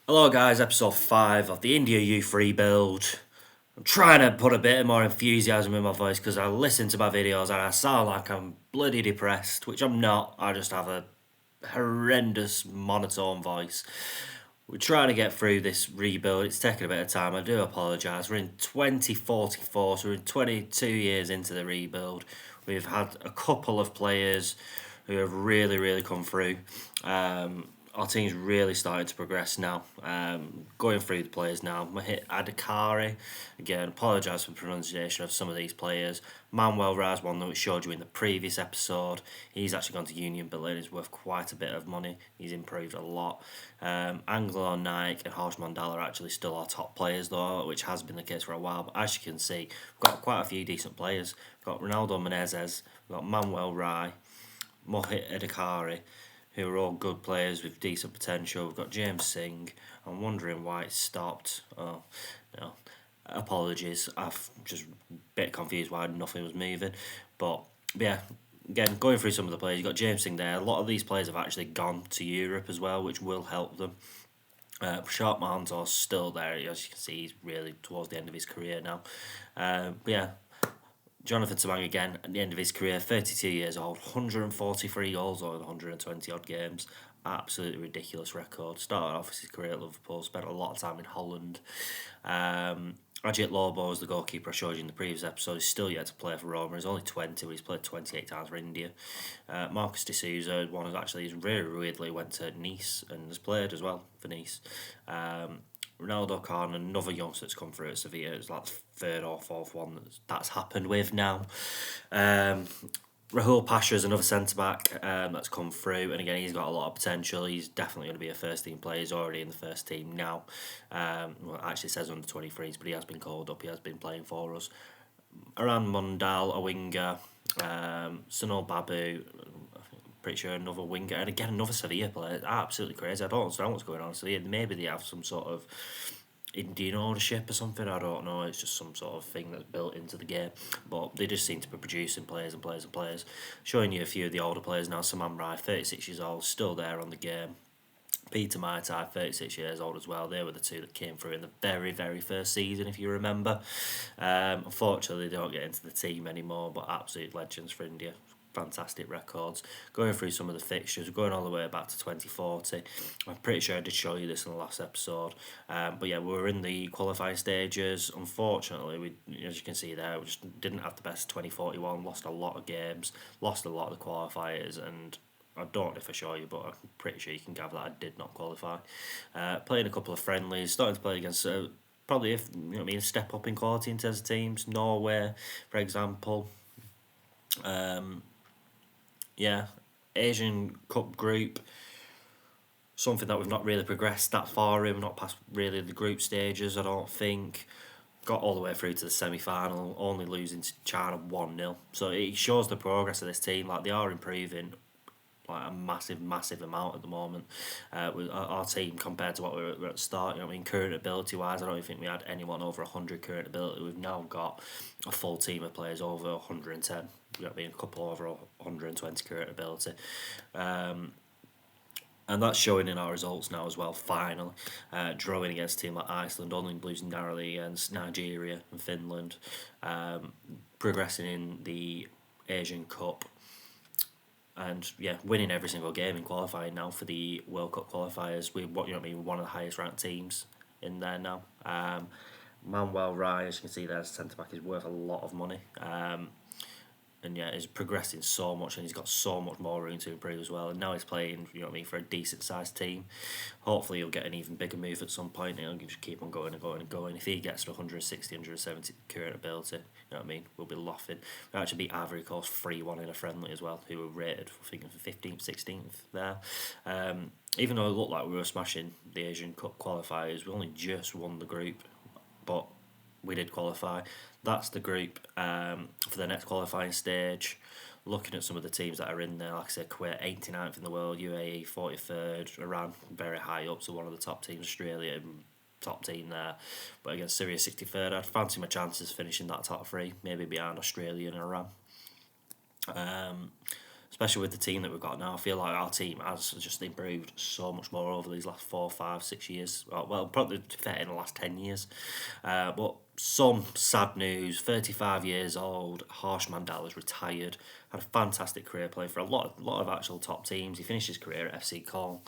Hello guys, episode 5 of the India Youth Rebuild. I'm trying to put a bit more enthusiasm in my voice because I listen to my videos and I sound like I'm bloody depressed, which I'm not. I just have a horrendous monotone voice. We're trying to get through this rebuild. It's taking a bit of time. I do apologise. We're in 2044, so we're 22 years into the rebuild. We've had a couple of players who have really come through. Our team's really starting to progress now. Going through the players now, I hit Adakari. Again, apologise for the pronunciation of some of these players. Manuel Raz, one that we showed you in the previous episode. He's actually gone to Union Berlin. He's worth quite a bit of money. He's improved a lot. Angelo Naik and Harsh Mandal are actually still our top players though, which has been the case for a while. But as you can see, we've got quite a few decent players. We've got Ronaldo Menezes, we've got Manuel Rai, Mohit Edakari, who are all good players with decent potential. We've got James Singh. I'm wondering why it stopped. Oh, no. Apologies. I've just a bit confused why nothing was moving. But yeah, again, going through some of the players, you've got James Singh there. A lot of these players have actually gone to Europe as well, which will help them. Sharp Mahantor's still there. As you can see, he's really towards the end of his career now. But yeah, Jonathan Tamang again at the end of his career, 32 years old, 143 goals over 120 odd games. Absolutely ridiculous record. Started off his career at Liverpool, spent a lot of time in Holland. Ajit Lobo is the goalkeeper I showed you in the previous episode. He's still yet to play for Roma. He's only 20, but he's played 28 times for India. Marcus D'Souza, one of actually, he's very weirdly went to Nice and has played as well for Nice. Ronaldo Khan, another youngster that's come through at Sevilla. It's like the third or fourth one that's happened with now. Rahul Pasha is another centre back that's come through, and again he's got a lot of potential. He's definitely going to be a first team player. He's already in the first team now. Well, it actually says under 23s, but he has been called up. He has been playing for us. Aran Mundal, a winger. Sunil Babu, pretty sure another winger, and again another Sevilla player. Absolutely crazy. I don't understand what's going on. So maybe they have some sort of Indian ownership or something. I don't know. It's just some sort of thing that's built into the game. But they just seem to be producing players and players and players. Showing you a few of the older players now. Saman Rai, 36 years old, still there on the game. Peter Maitai, 36 years old as well. They were the two that came through in the very first season, if you remember. Unfortunately, they don't get into the team anymore, but absolute legends for India. Fantastic records. Going through some of the fixtures, going all the way back to 2040. I'm pretty sure I did show you this in the last episode. But yeah, we were in the qualifying stages. Unfortunately, we, as you can see there, we just didn't have the best 2041. Lost a lot of games, lost a lot of the qualifiers, and I don't know if I show you, but I'm pretty sure you can gather that I did not qualify. Playing a couple of friendlies, starting to play against probably, if you know what I mean, step up in quality in terms of teams. Norway, for example. Yeah, Asian Cup group, something that we've not really progressed that far in, not past really the group stages, I don't think. Got all the way through to the semi final, only losing to China 1-0. So it shows the progress of this team, like they are improving like a massive amount at the moment. With our team compared to what we were at the start, you know, I mean, current ability wise, I don't even think we had anyone over 100 current ability. We've now got a full team of players over 110. We've got a couple over 120 current ability. And that's showing in our results now as well, finally. Drawing against a team like Iceland, only losing narrowly against Nigeria and Finland. Progressing in the Asian Cup. And yeah, winning every single game in qualifying now for the World Cup qualifiers. We, what you know, what I mean, one of the highest ranked teams in there now. Manuel Rai, as you can see there, centre back, is worth a lot of money. And yeah, he's progressing so much, and he's got so much more room to improve as well. And now he's playing, you know what I mean, for a decent sized team. Hopefully, he'll get an even bigger move at some point, and he'll just keep on going and going and going. If he gets to 160, 170 current ability, you know what I mean, we'll be laughing. We actually beat Ivory Coast 3-1 in a friendly as well, who were rated, I think, 15th, 16th there. Even though it looked like we were smashing the Asian Cup qualifiers, we only just won the group, but we did qualify. That's the group for the next qualifying stage. Looking at some of the teams that are in there, like I said, Kuwait 89th in the world, UAE 43rd, Iran very high up, so one of the top teams, Australia top team there. But against Syria 63rd, I'd fancy my chances finishing that top three, maybe behind Australia and Iran. especially with the team that we've got now. I feel like our team has just improved so much more over these last 4, 5, 6 years. Well, probably in the last 10 years. But some sad news: 35 years old, Harsh Mandel has retired. Had a fantastic career, playing for a lot of actual top teams. He finished his career at FC Cologne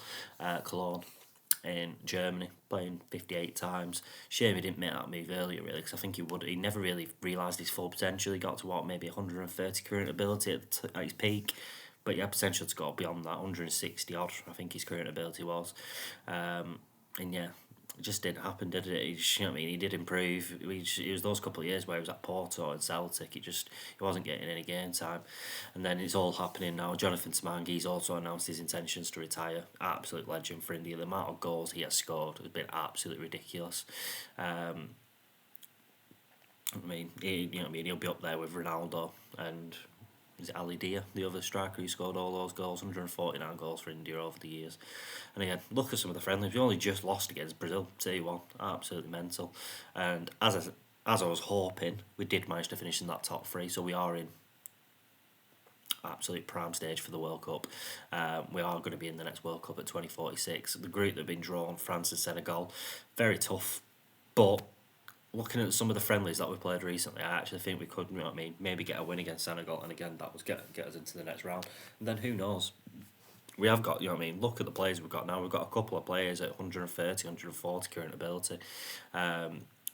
in Germany, playing 58 times. Shame he didn't make that move earlier, really, because I think he would. He never really realised his full potential. He got to maybe 130 current ability at his peak, but he had potential to go beyond that, 160 odd. I think his current ability was, and yeah. It just didn't happen, did it? You know what I mean? He did improve. It was those couple of years where he was at Porto and Celtic. He wasn't getting any game time, and then it's all happening now. Jonathan Tamangi's also announced his intentions to retire. Absolute legend for India. The amount of goals he has scored has been absolutely ridiculous. I mean, he'll be up there with Ronaldo and is it Ali Dia, the other striker who scored all those goals, 149 goals for India over the years. And again, look at some of the friendlies. We only just lost against Brazil, 2-1, absolutely mental. And as I was hoping, we did manage to finish in that top three, so we are in absolute prime stage for the World Cup. We are going to be in the next World Cup at 2046. The group that have been drawn, France and Senegal, very tough, but looking at some of the friendlies that we played recently, I actually think we could, you know what I mean, maybe get a win against Senegal, and again, that was get us into the next round. And then who knows? We have got, you know what I mean, look at the players we've got now. We've got a couple of players at 130, 140 current ability.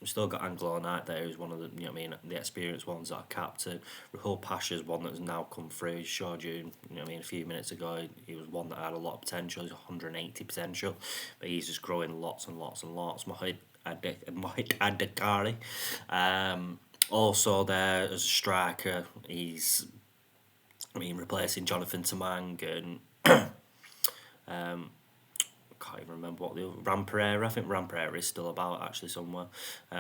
We've still got Anglo Knight there, who's one of the, you know what I mean, the experienced ones that are captain. Rahul Pasha's one that's now come through. Showed you know what I mean, a few minutes ago, he was one that had a lot of potential. He's 180 potential, but he's just growing lots and lots and lots. Mohit Adekari. Also there as a striker, he's replacing Jonathan Tamang and can't even remember what the other Ram Pereira. I think Ram Pereira is still about actually somewhere.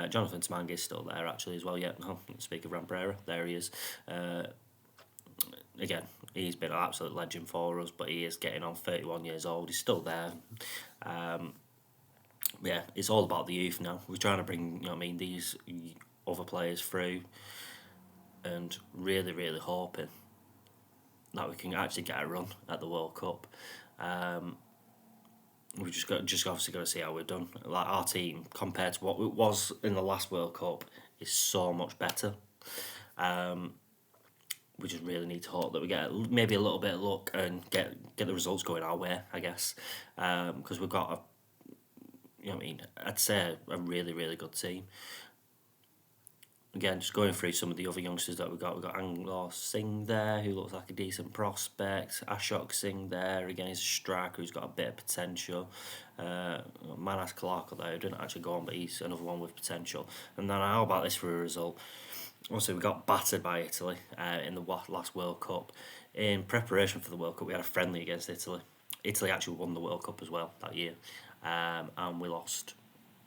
Jonathan Tamang is still there actually as well. Yeah, speak of Ram Pereira, there he is. Again, he's been an absolute legend for us, but he is getting on, 31 years old. He's still there. Yeah, it's all about the youth now. We're trying to bring, you know what I mean, these other players through, and really, really hoping that we can actually get a run at the World Cup. We've just obviously got to see how we've done. Like, our team compared to what it was in the last World Cup is so much better. We just really need to hope that we get maybe a little bit of luck and get the results going our way, I guess, because we've got you know what I mean, I'd say a really, really good team. Again, just going through some of the other youngsters that we've got Anglo Singh there, who looks like a decent prospect. Ashok Singh there, again, he's a striker who's got a bit of potential. Manas Clark there, who didn't actually go on, but he's another one with potential. And then how about this for a result? Also, we got battered by Italy in the last World Cup. In preparation for the World Cup, we had a friendly against Italy. Italy actually won the World Cup as well that year. And we lost.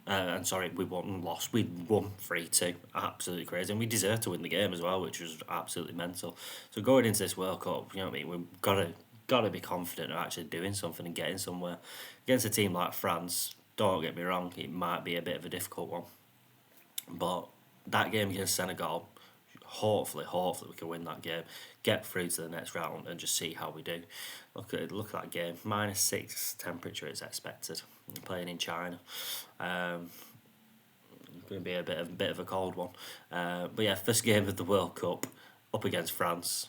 We lost. We won 3-2. Absolutely crazy. And we deserved to win the game as well, which was absolutely mental. So going into this World Cup, you know what I mean, we've got to be confident of actually doing something and getting somewhere. Against a team like France, don't get me wrong, it might be a bit of a difficult one. But that game against Senegal, hopefully we can win that game, get through to the next round, and just see how we do. Look at that game. -6 temperature is expected. We're playing in China. It's going to be a bit of a cold one. But yeah, first game of the World Cup up against France.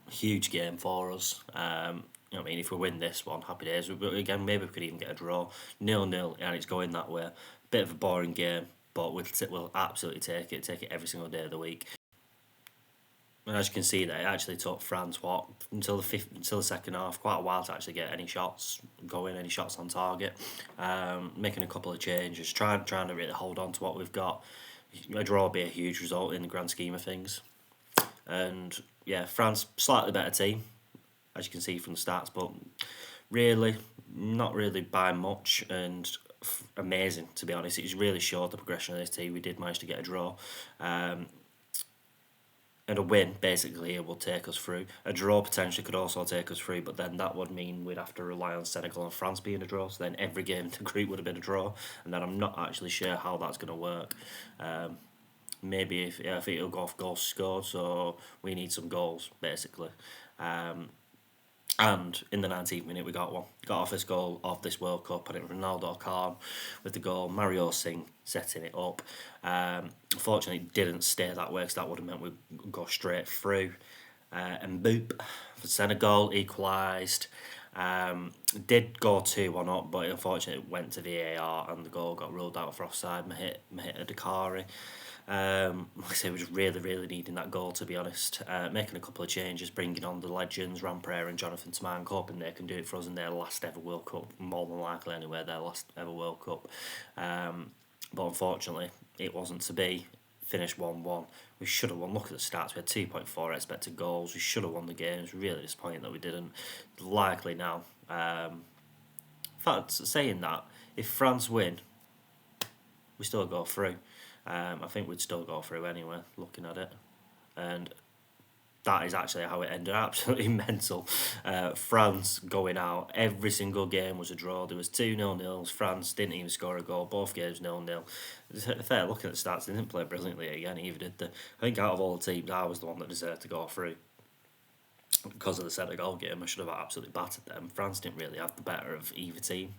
Huge game for us. You know what I mean? If we win this one, happy days. Again, maybe we could even get a draw. 0-0, and it's going that way. Bit of a boring game, but we'll absolutely take it every single day of the week. And as you can see there, it actually took France until the second half, quite a while to actually get any shots going, any shots on target. Making a couple of changes, trying to really hold on to what we've got. A draw would be a huge result in the grand scheme of things. And yeah, France, slightly better team, as you can see from the stats, but really not really by much, and amazing, to be honest. It's really showed the progression of this team. We did manage to get a draw. And a win, basically, here will take us through. A draw potentially could also take us through, but then that would mean we'd have to rely on Senegal and France being a draw, so then every game in the group would have been a draw, and then I'm not actually sure how that's going to work. Maybe if it'll go off goals scored, so we need some goals, basically. And in the 19th minute, we got one. Got our first goal of this World Cup, and it was Ronaldo Khan with the goal. Mario Singh setting it up. Unfortunately, it didn't stay that way, because that would have meant we'd go straight through. And boop, for Senegal equalised. Did go 2-1 up, but unfortunately it went to VAR and the goal got ruled out for offside. Mahita Dakari. Like I say, we're just really needing that goal, to be honest. Making a couple of changes, bringing on the legends, Ramprey and Jonathan Tamang, hoping they can do it for us in their last ever World Cup, more than likely anyway, their last ever World Cup. But unfortunately, it wasn't to be. Finished 1-1. We should have won. Look at the stats. We had 2.4 expected goals. We should have won the game. It's really disappointing that we didn't. Likely now. In fact, saying that, if France win, we still go through. I think we'd still go through anyway, looking at it. And that is actually how it ended. Absolutely mental. France going out. Every single game was a draw. There was 2-0-0s. France didn't even score a goal. Both games 0-0. Fair looking at the stats. They didn't play brilliantly again either, did they? I think out of all the teams, I was the one that deserved to go through. Because of the Senegal game, I should have absolutely battered them. France didn't really have the better of either team.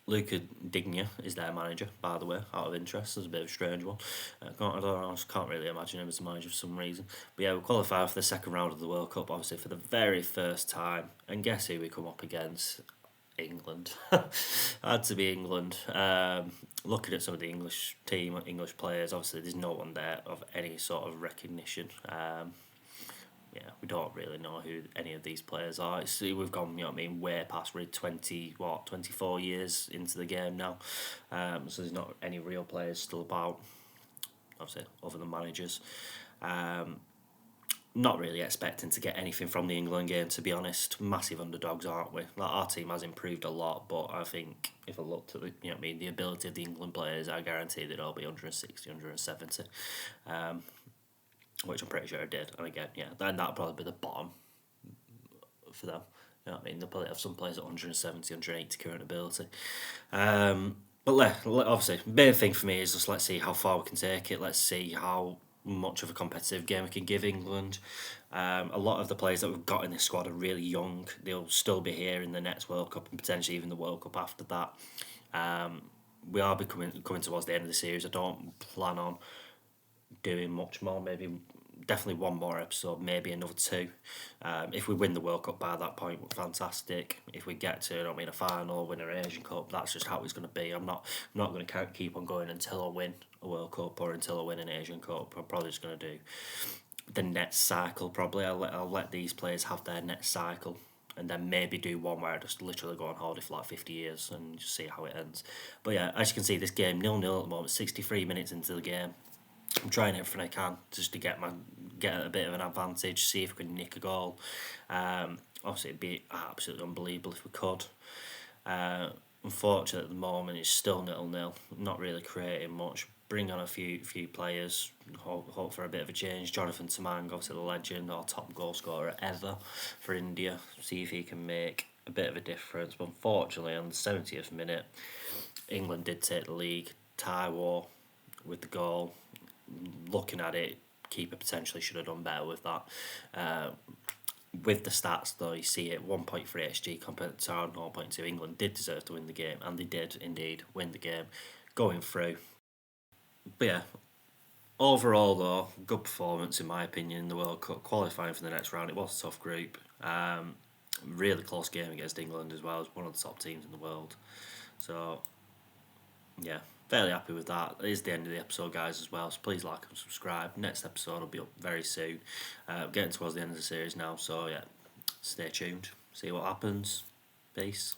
Luca Digne is their manager, by the way, out of interest. It's a bit of a strange one. I can't really imagine him as a manager for some reason. But yeah, we qualified for the second round of the World Cup, obviously, for the very first time. And guess who we come up against? England. Had to be England. Looking at some of the English players, obviously there's no one there of any sort of recognition. We don't really know who any of these players are. We've gone, way past 24 years into the game now. So there's not any real players still about, obviously, other than managers. Not really expecting to get anything from the England game, to be honest. Massive underdogs, aren't we? Like, our team has improved a lot, but I think if I looked at the ability of the England players, I guarantee they'd all be 160, 170. Which I'm pretty sure I did. And again, then that'll probably be the bottom for them. They'll probably have some players at 170, 180 current ability. But obviously, the main thing for me is just let's see how far we can take it. Let's see how much of a competitive game we can give England. A lot of the players that we've got in this squad are really young. They'll still be here in the next World Cup and potentially even the World Cup after that. We are coming towards the end of the series. I don't plan on doing much more, definitely one more episode, maybe another two. If we win the World Cup by that point, we're fantastic. If we get to, a final, win an Asian Cup, that's just how it's going to be. I'm not going to keep on going until I win a World Cup or until I win an Asian Cup. I'm probably just going to do the next cycle, probably. I'll let these players have their next cycle, and then maybe do one where I just literally go on holiday for 50 years and just see how it ends. But yeah, as you can see, this game 0-0 at the moment, 63 minutes into the game. I'm trying everything I can just to get a bit of an advantage, see if we can nick a goal. Obviously, it'd be absolutely unbelievable if we could. Unfortunately, at the moment, it's still 0-0. Not really creating much. Bring on a few players. Hope for a bit of a change. Jonathan Tamang, obviously the legend, our top goal scorer ever for India. See if he can make a bit of a difference. But unfortunately, on the 70th minute, England did take the league. Taiwo with the goal. Looking at it, keeper potentially should have done better with that. With the stats, though, you see it 1.3 XG compared to our 0.2. England did deserve to win the game, and they did indeed win the game, going through. But yeah, overall, though, good performance in my opinion in the World Cup, qualifying for the next round. It was a tough group. Really close game against England as well, as one of the top teams in the world. So, yeah, fairly happy with that. It is the end of the episode, guys, as well, so please like and subscribe. Next episode will be up very soon. Getting towards the end of the series now, so yeah, stay tuned, see what happens. Peace.